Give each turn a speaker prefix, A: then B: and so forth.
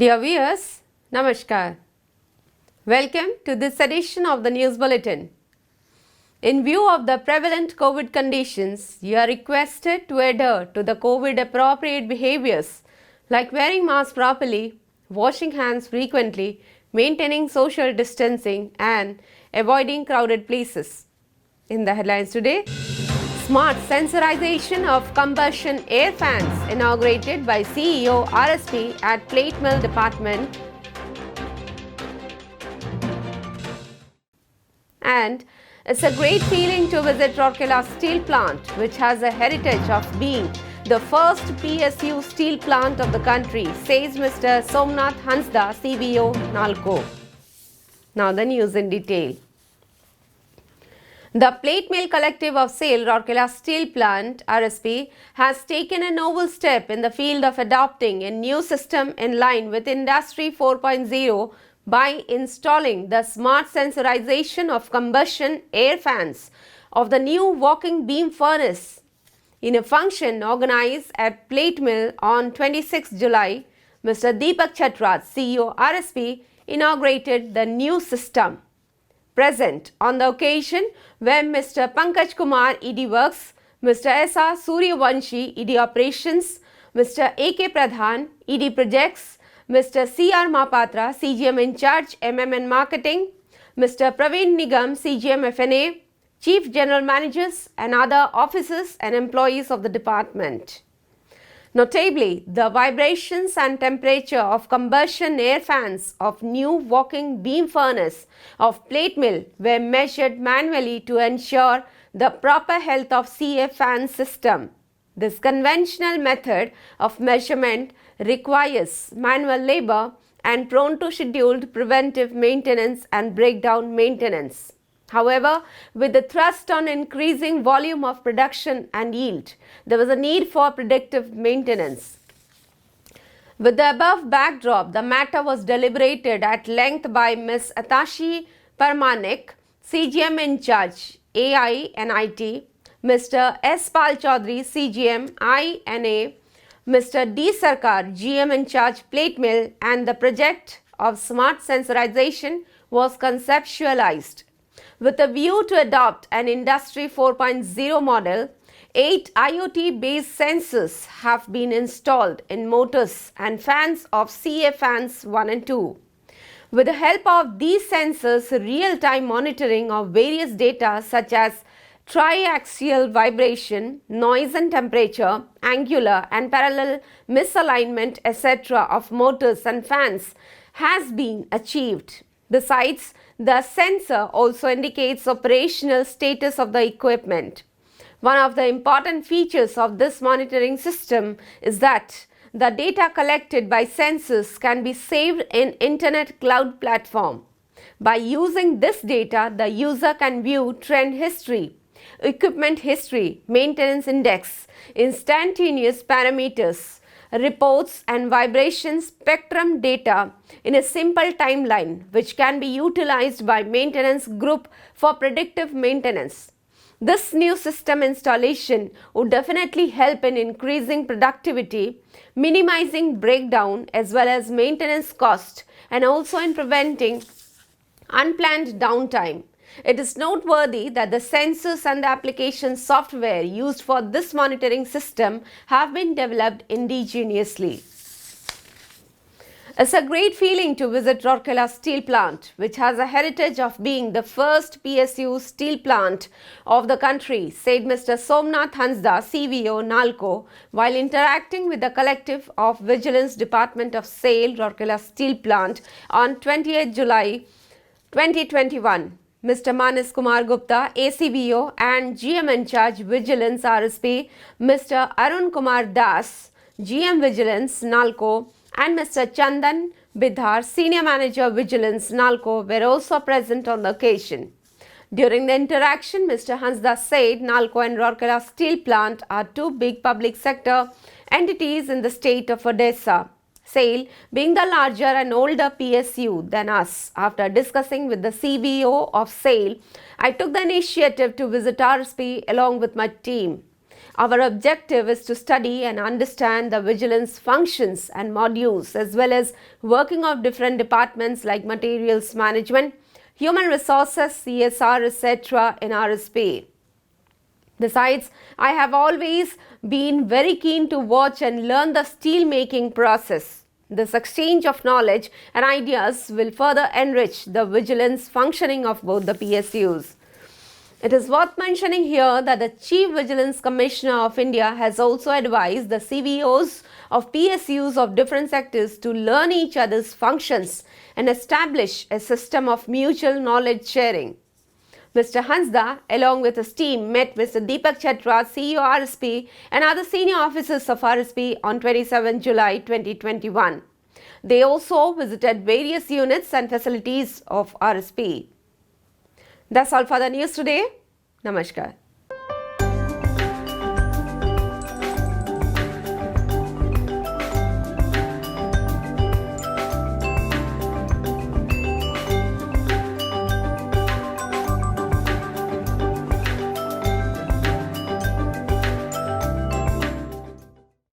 A: Dear viewers, Namaskar. Welcome to this edition of the News Bulletin. In view of the prevalent COVID conditions, you are requested to adhere to the COVID appropriate behaviors like wearing masks properly, washing hands frequently, maintaining social distancing, and avoiding crowded places. In the headlines today, smart sensorization of combustion air fans inaugurated by CEO RSP at Plate Mill Department. And it's a great feeling to visit Rourkela Steel Plant, which has a heritage of being the first PSU steel plant of the country, says Mr. Somnath Hansda, CBO, NALCO. Now the news in detail. The Plate Mill Collective of SAIL Rourkela Steel Plant RSP has taken a novel step in the field of adopting a new system in line with Industry 4.0 by installing the smart sensorization of combustion air fans of the new walking beam furnace. In a function organized at Plate Mill on 26 July, Mr. Deepak Chatrat, CEO RSP, inaugurated the new system. Present on the occasion were Mr. Pankaj Kumar, ED Works, Mr. S.R. Suryavanshi, ED Operations, Mr. A.K. Pradhan, ED Projects, Mr. C.R. Mahapatra, CGM in charge, MMN Marketing, Mr. Praveen Nigam, CGM FNA, Chief General Managers and other officers and employees of the department. Notably, the vibrations and temperature of combustion air fans of new walking beam furnace of Plate Mill were measured manually to ensure the proper health of CA fan system. This conventional method of measurement requires manual labor and prone to scheduled preventive maintenance and breakdown maintenance. However, with the thrust on increasing volume of production and yield, there was a need for predictive maintenance. With the above backdrop, the matter was deliberated at length by Ms. Atashi Parmanik, CGM in charge, AI and IT, Mr. S. Pal Chaudhary, CGM, INA, Mr. D. Sarkar, GM in charge, Plate Mill, and the project of smart sensorization was conceptualized. With a view to adopt an Industry 4.0 model, 8 IoT-based sensors have been installed in motors and fans of CA fans 1 and 2. With the help of these sensors, real-time monitoring of various data such as triaxial vibration, noise and temperature, angular and parallel misalignment, etc. of motors and fans has been achieved. Besides, the sensor also indicates operational status of the equipment. One of the important features of this monitoring system is that the data collected by sensors can be saved in Internet Cloud Platform. By using this data, the user can view trend history, equipment history, maintenance index, instantaneous parameters, reports and vibration spectrum data in a simple timeline, which can be utilized by maintenance group for predictive maintenance. This new system installation would definitely help in increasing productivity, minimizing breakdown as well as maintenance cost, and also in preventing unplanned downtime. It is noteworthy that the sensors and the application software used for this monitoring system have been developed indigenously. It's a great feeling to visit Rourkela Steel Plant, which has a heritage of being the first PSU steel plant of the country, said Mr. Somnath Hansda, CVO, NALCO, while interacting with the collective of Vigilance Department of SAIL Rourkela Steel Plant on 28 July 2021. Mr. Manas Kumar Gupta, ACVO and GM in charge Vigilance RSP, Mr. Arun Kumar Das, GM Vigilance NALCO, and Mr. Chandan Bidhar, Senior Manager Vigilance NALCO, were also present on the occasion. During the interaction, Mr. Hansda said NALCO and Rourkela Steel Plant are two big public sector entities in the state of Odisha. SAIL being the larger and older PSU than us. After discussing with the CBO of SAIL, I took the initiative to visit RSP along with my team. Our objective is to study and understand the vigilance functions and modules as well as working of different departments like materials management, human resources, CSR, etc. in RSP. Besides, I have always been very keen to watch and learn the steel making process. This exchange of knowledge and ideas will further enrich the vigilance functioning of both the PSUs. It is worth mentioning here that the Chief Vigilance Commissioner of India has also advised the CVOs of PSUs of different sectors to learn each other's functions and establish a system of mutual knowledge sharing. Mr. Hansda, along with his team, met Mr. Deepak Chatra, CEO RSP, and other senior officers of RSP on 27 July 2021. They also visited various units and facilities of RSP. That's all for the news today. Namaskar.